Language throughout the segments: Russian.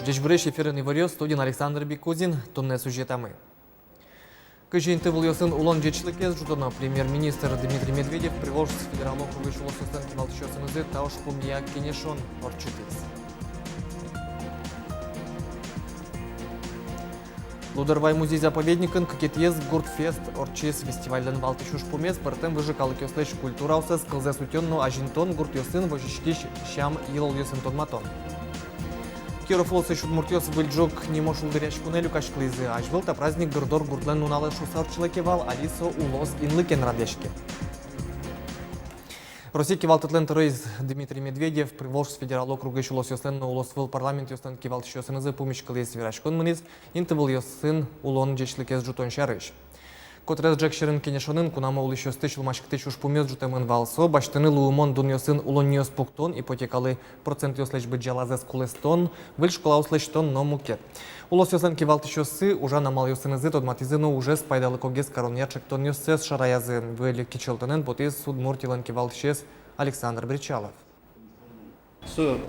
Здесь брешь эфирный вариос, студент Александр Бекузин, тонне сюжетами. Кыжинты был ясын улон жечликез жутона премьер-министр Дмитрий Медведев приволж с федералом вышел состан кималтышосынызы тауш пумия кенешон орчутыз. Лударвай музей-заповедникын кекетез Гуртфест орчес фестивальден валтышуш пумес бартем выжикалы кёслэш культураусыз кылза сутённу ажинтон гурт ёсын вожичкиш шам йыл ёсын тонматон. Кирофолсы шудмуртёс выльджок не мошул дыряш кунелю кашклызы. Ажвылта праздник гырдор гуртлен нуналы шусарчылыкевал алисо улос инлыкен радешке. Россия кивал террорист Дмитрий Медведев приволж с федерал округа шулос ёслен улосвыл парламент ёслен кивал тщёсынызы пумичкылы свирашкон мыныз интывыл ёсын улон жечлыкез жутон шарыш. Котрез джекшерин кенешонын кунама ул еще стычил машкты чуш пумез жутемын валсо, баштыны луумон дуньосын улон нёс пуктон, ипотекалы процент ёслэч быть жалазес кулестон, выль школа услэчтон но мукет. Улос ёсын кивал тщёсы, уже намал ёсынызы, тодматизыну уже спайдалы когес коронячек тон ёсэс шараязы вэль кичелтонен, потез судмуртилан кивал тщес Александр Бричалов.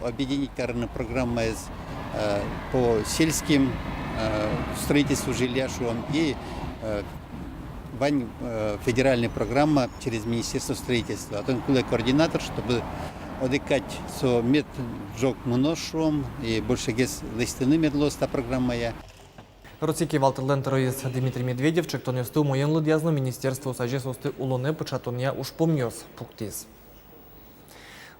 Объединить программа по сельским строительству жилья и федеральная программа через Министерство строительства. А то координатор, чтобы одекать со мед джок моношом и больше гес листины медлос та программа я. Российский валтерлен террорист Дмитрий Медведев чектон ёсту моен лудязно Министерство сажесосты улоне початония уж помнёс пуктиз.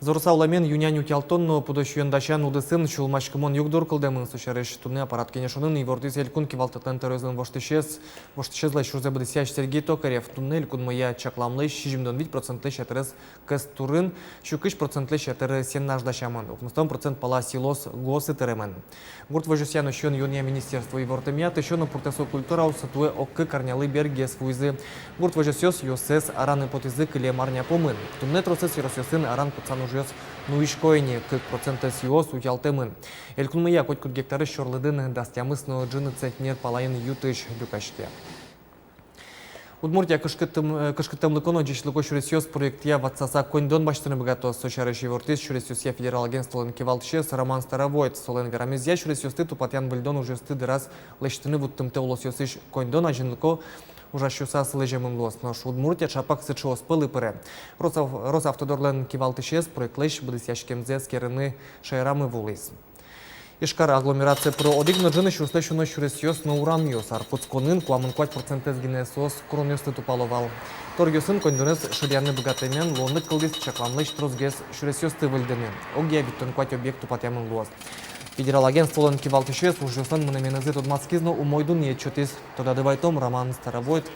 Зорсауламен юняню тялтонно подощуендащан удысын шулмашкымон югдор кылдемын сушарыш туны аппарат кенешонын ивортис элькун кивалтытлен терроризм воштышезлай шурзебыдысяш Сергей Токарев туннель кун моя чакламлыш 6,2% шатерес кэс турын, шукыш процентлы шатеры сеннаждащамын, 90% пала силос госы теремен. Гурт вожусяну шон юния министерство ивортемия, тышону пуртесо культура усатуе оккы карнялы берге свуйзы. Гурт вожусёс йосес араны потизы кыле марня помын. Туннет росес еросёсын аран кутсану жёс нуишкойни 40% сиос уялтемын. Элькунмыя коть гектары шорлыдын дастямысно джины центнер палайын ютыш люкаште. Удмуртия кышкыттымлыконо жешлыко шуресёс проектия ватсаса коньдон баштыны богато сочарыш евортис шуресёсия федерал агентстволын кевалтшес Роман Старовойт солен верамезия шуресёсты тупатян бульдон ужёсты дырас лештыны вуттымте улосёсыш коньдон ажинлыко ужащуса слежемын лос, но Удмуртия чапак сычос пылы пыре. Росавтодорлен кевалтшес проектлеш бдысяшкемзе скерыны шайрамы вулыс. Ишкар агломерация про одигно джины шустещуно шуресёс на урамьёс, арпуцконын куамын 5% гинесос кронёсты тупаловал. Торгёсын кондонес ширяны богатымен лондык кылдыс чакламлыш трозгес шуресёсты выльдыны. Огия биттон квать объект тупатямын лос. Федерал агентстволын кивалтышес ужёсын мынеменызы тодмацкизно умойдун ечётис тодадывайтом Роман Старовойт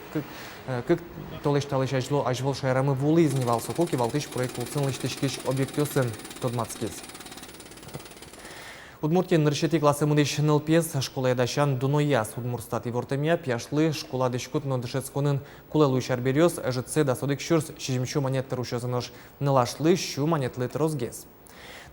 кык толешталыш ажвол шайрамы вулы изневал соко кивалтыш проект улсын лыштышкиш объектёсын тодмацкиз. Удмуртия ныршети классы мудыш НЛПС школа ядащан Дунояс Удмурстат ивортемия пяшлы школа дышкут но дышецконын кулелу шарберёс ЖЦ да содык шурс шижимчу монеттер ушёсынош нылашлы шу монетлы трозгес.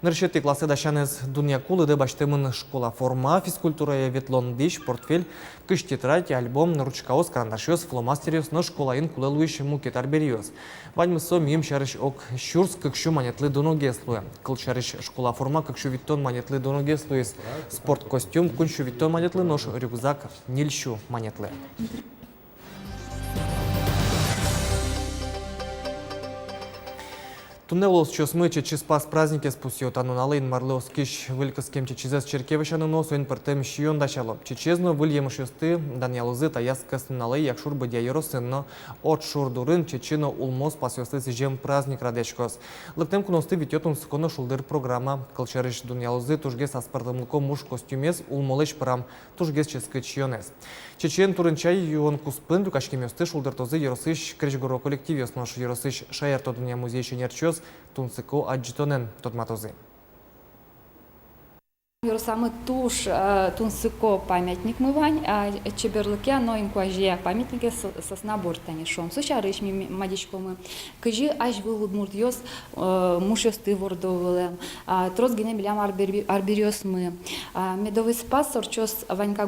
Ныршети классы дащанез Дуня кулы да баштемын школа форма физкультура ветлон диш портфель кыш тетрадь альбом ручкаос карандашёс фломастерёс но школаин кулелу иш мукетар берёс. Ваньмысо мим шарыш ок шурс кыкшу монетлы доногеслуя. Кыл шарыш школа форма кыкшу виттон монетлы доногеслуис. Спорт костюм куншу виттон монетлы нож рюкзак нильшу монетлы. Туннелос чосмы чеспас праздники спусиот ануналын марлеос киш вылькаскем чечезес черкевышаны нос ойн пыртем шион дачало. Чечезно выльемышесты Даниалузы таяскас налей якшур бадяйоросынно от шурдурын чечено улмос пасёсты сижем праздник радешкос. Лыктем куносты витётун сконо шулдыр программа. Кылчарыш Даниалузы тужгес аспартымлыко муж костюмес улмолыш прам тужгес ческы чионес. Чечен турынчай юон куспын дукашкемёсты шулдыртозы еросыш крежгоро коллективёс нош еросыш шаярто Дуня музей шенерчёс тунсыко аджитонен тодматозы. Саме туш тунсыко памятник мывань, а чеберлыке но инкуажия памятники сосна бортани шон. Сучарыш ми мадичкомы. Кажи аж был удмуртьос мушёсты вордовылы. Трос гене билям арбериос мы. Медовый спас сорчос ванька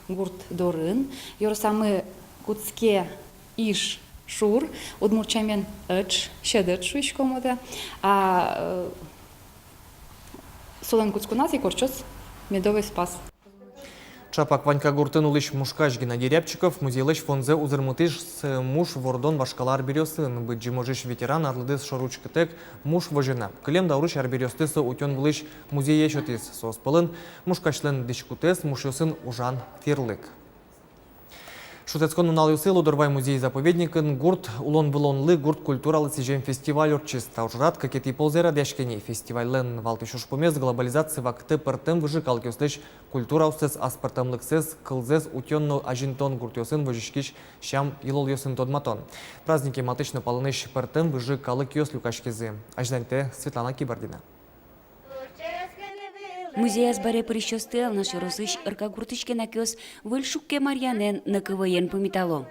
гурт дорын. Саме куцке иш шур, удмурчамен ыч, щедыч шуйшкомода. Солен куцкунас и корчос Медовый спас. Чапак Ванька Гуртын улыш мушкаш Геннадий Рябчиков музейлыш фонзе узырмытыш с муж вордон башкалар берёсын. Быть можешь ветеран арлыдыс шоручка тек муж вожена. Клем даурыш арберёсты со утен вылыш музей ещетис. Соспылын мушкашлен дишкутес мушёсын ужан тирлык. Шутецкон уналюсы Лудорвай музей-заповедникын гурт улон-вылонлы гурт культуралы сижем фестиваль орчис. Таужрат какети ползера дяшкени фестивальлен валтышуш помес глобализации вакты пыртым выжи калкёстыш культура устес аспартамлыксес кылзес утённо ажинтон гуртёсын выжишкиш шам илол ёсын тодматон. Праздники матычно палыныш пыртым выжи калыкёс люкашкезы. Ажданте Светлана Кибардина. Музей азбаре прищостел на шоросыш ыркагуртышке накёс выльшукке марьянен на КВН помитало.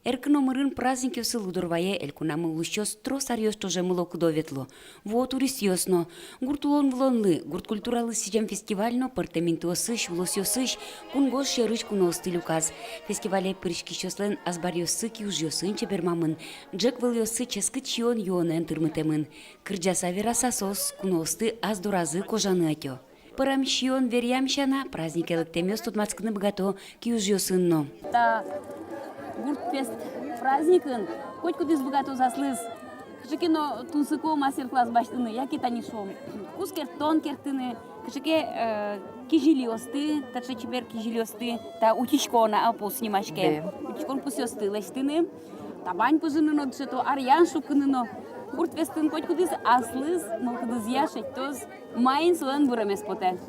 Эркномырын праздник ёсы Лудорвае элькунамы лущёс тросарьёс тоже мыло кудоветло. Вот урисьёсно. Гуртулон влонлы, гурт культуралы сидем фестивально партаментуосыш влосьёсыш кунгош шерыш куносты люказ. Фестивале пришкищёслен азбарьёсы киужьёсын чебермамын. Джек выльёсы ческыч йон йонен тырмытемын. Кырджаса верасасос куносты аздуразы кожаны атё. Парамщион верьямщана праздник электемёс тутмацкны богато киужьёсынно. Гуртфест праздникын, хоть куда из богатого заслыз. Кшекино тунсыко мастер-класс баштыны, яки танишом. Кускер тон кертыны, кшеке кижильосты, таче чебер кижильосты, та утичкона апол снимашке. Утичкон пусёсты лештыны, табань пожыныно, дшето арьян шукыныно. Гуртфестын хоть куда из аслыз, но куда из яшек, тоз майын суэн бурамес поте.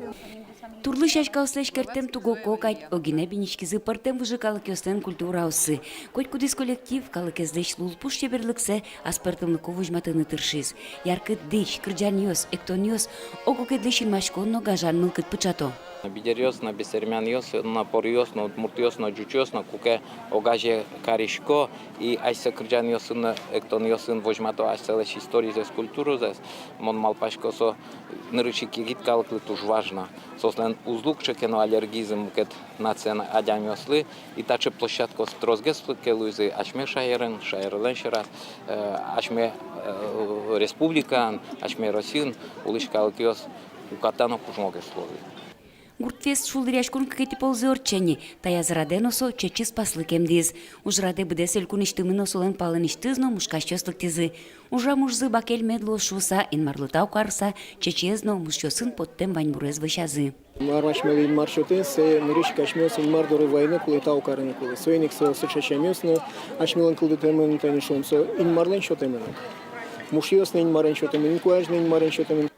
Турлы шашкауслеш кертем туго кокать, огине биничкизы партем выжи калыкёстен культураусы. Коть кудис коллектив калыкездеш лулпуш чеберлыксе аспартымлыко вужматыны тыршиз. Яркыт дыш, кырджаньёс, эктоньёс, ококедлешин машконно гажан мылкыт пычато. Бидерьёс, на бесермяньёс, на порьёс, на удмуртьёс, на джучёс, на куке огаже каришко и айса кырджаньёс, на эктоньёс, вожмато айселеш истории зес культуру зес. Мон малпашко со нырычики гит калыкли туж важно. Сослен узлукчеке аллергизм кет нацена адяньёслы и таче площадко строзгеслы келуйзы ашме шаерен, шаерлен шерас, ашме республика, ашме Росин, улыш калыкёс укатано кужмогеслови. Гуртфест шулдыряшкун какети ползорчени, тая зараденосо чечи спаслы кемдиз. Ужраде бдесель куништымыно солен палыныштызно мушкащёслык тизы. Ужа мужзы бакель медло шуса, инмарлытау карса, чечезно мушчосын поттем ваньбурез вышазы. Мармашмели маршрутес, нырыш кашмёс инмардоры войны кулетау карыны кулы. Сойник со сочачамёсно, ашмелан кулдетемын танишонсо, инмарлен шотемын. Мушьёсно инмарен шотемын, инкуажно инмарен шотемын.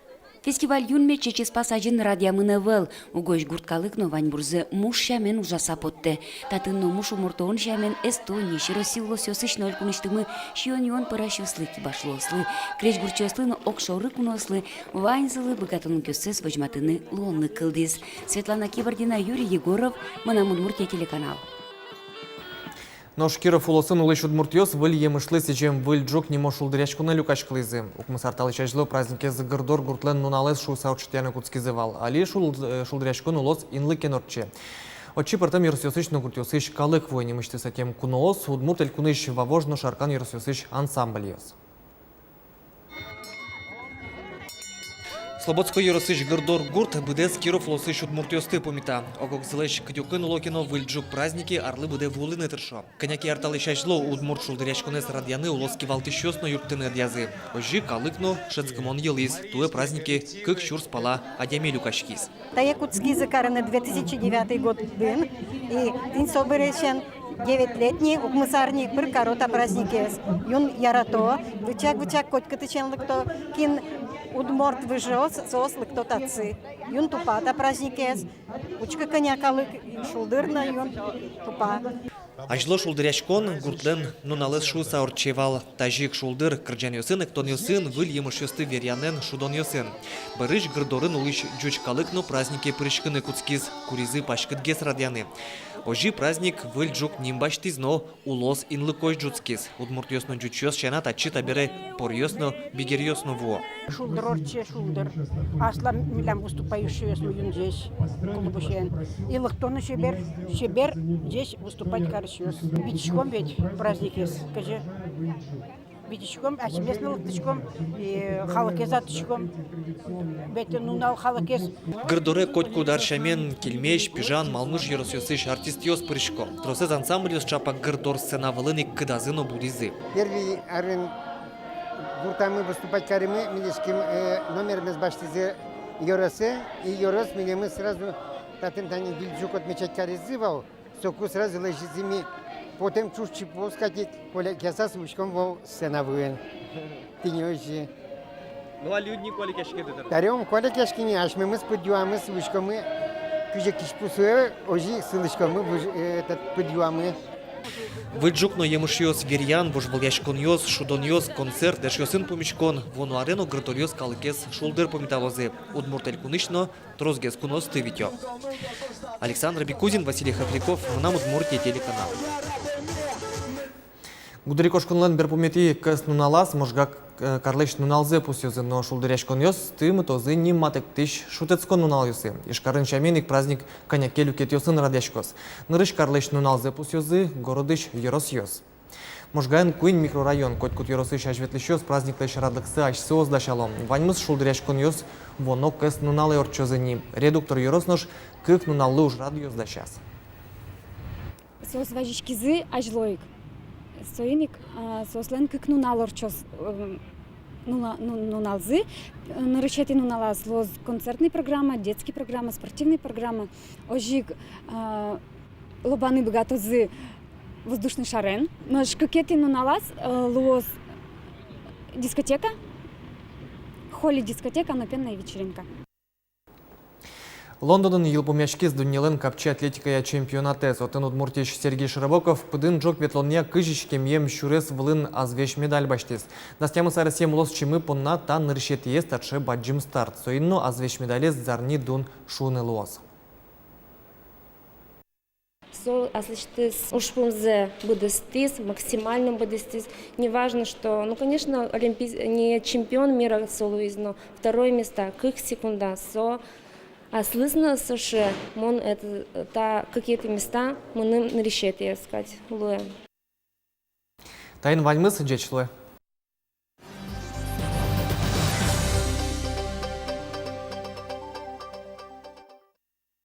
Фестиваль юнме чечес пасажин радиамына вел. Угош гурткалыкно ваньбурзе муш шамен ужаса потте. Татынно муш умуртоон шамен Эстония, широсилло сёсыш нолькуныштымы шион-йон парашёслы кибашлослы. Креш гурчёслыно окшоры кунослы, вайнзылы богатонын көссес вожматыны лонны кылдиз. Светлана Кибардина, Юрий Егоров, Мына Удмуртия телеканал. Нож Киров улосын улыш удмуртьёс выль емышлы сечем выль джок не мошул дырячкуна люкашкылызы. Укмысар талычажлы празднике зыгырдор гуртлен нуналес шу саучтяны куцкизывал. Али шулдырячкун улос инлы кенорче. Отчи партам ерсёсыч гуртьёсыч калык войне мышты сатем куноос, удмурт элькуныш вавожно шаркан ерсёсыч ансамбльёс. Слободской еросыч гырдор гурт быдес Киров лосыч удмуртьёсты помита. Огок злэш кдюкын улокино выльджук праздники арлы быде вулыны тыршо. Коняки арталышачло удмурт шулдырячкунес радьяны улоски валтышёсно юрттыны дязы. Ожи калыкно шецкымон елис. Туэ праздники кык чур спала адями люкашкис. Таякутский закараны 2009 год дын. И тин соберешен 9-летний укмысарник бір корота праздники. Юн ярато, вычак котькатыченлыкто кин удморт выжос, сослык то тацы. Юн тупата праздникес. Учка конякалык шулдырна юн тупа. Ажло шулдырячкон гуртлен нуналес шу саурчевал. Тажик шулдыр кырджаньёсын эктоньёсын выль емышёсты верьянен шудоньёсын. Барыш гырдорын улыш джучкалыкно праздники прышкыны куцкиз, куризы пашкытгес радьяны. Ожи праздник выль джук нимбаштизно улос инлыкош джуцкиз. Удмуртьёсно джучёс шена тачи табере порьёсно бигерьёсно во. Шулдырорче шулдыр. Асла милям выступающие с моим здесь клубушен. И лыктоны шебер здесь выступать каршёс. Бичком ведь праздник есть. Скажи. битичком, местный лыктычком, и халакез атычком. Бетте нунал халакез. Гырдоры котку даршамен, кельмеш, пижан, малмыш еросёсыш артист ёс прыжко. Тросез ансамбль ёс чапа гырдор сцена вылыны кыдазыно будизы. Первый арен буртамы выступать каримы, милишким номерimiz başladı yorası. И yorос мы сразу татым тани дильчук отмечать каризывал. Соку сразу лежизими. Потом чушчи пускать, коля кесас вышком во сценавын. Ты не очень. Ну а людни коли кешкеди дыр. Дарем коля кешкини ашмымыз подюамыз вышкомы. Күже кишпусуэ ожи сылышкомы этот подюамы. Выджукно емышёс верьян, божволяшкон ёс, шудон ёс, концерт, деш ёсын помичкон, вону арену гыртор ёс калыкес шулдыр помиталозы. Удмуртель кунышно, трозгес кунос тывитё. Александр Бекузин, Василий Хохляков, Мунам Удмуртия телеканал. Гудырикошконлан берпомети кыс нуналас, можга карлеш нуналзе пусёзы, но шулдыряшкон ёс, тымы тозы ниматек тыш шутецкон нунал ёсы. Ишкарын шаменик праздник конякелю кет ёсын радяшкос. Нырыш карлеш нуналзе пусёзы, городыш ёрос ёс. Можгаен куин микрорайон, котькут ёросыш ажветлещёс, праздник тыш радлыксы ашсёз дашалом. Ваньмыз шулдыряшкон ёс, воно кыс нуналы орчозы ним. Редуктор ёроснош, кык нуналы уж рад ёс дашас. Сос важичкизы ажлоик. Соиник сослен кык нуналорчос нуналзы. Нарушети нуналаз лоз концертная программа, детская программа, спортивная программа. Ожиг лобаны богатозы воздушный шарен. Наш кокети нуналаз лоз дискотека, холли дискотека, напенная вечеринка. Лондон'ын йылпомячки сдунелен капчи атлетикая чемпионаты. Сотын Удмуртиш Сергей Широбоков пыдын жок ветлония кыжиш кемьем шурес вылын азвеш медаль баштес. Настямы сарасем лос чимы понна тан ныршет ес татше баджим старт. Соинно азвеш медалес зарни дун шуны лос. Сол аслыштыс ушпумзе будестис, максимально будестис. Неважно, что, ну, конечно, не чемпион мира солуиз, но второе место, кых секунда, а слышно, что мон это какие-то места мы на решете искать. Луэ. Тайн вальмыс джечлуэ.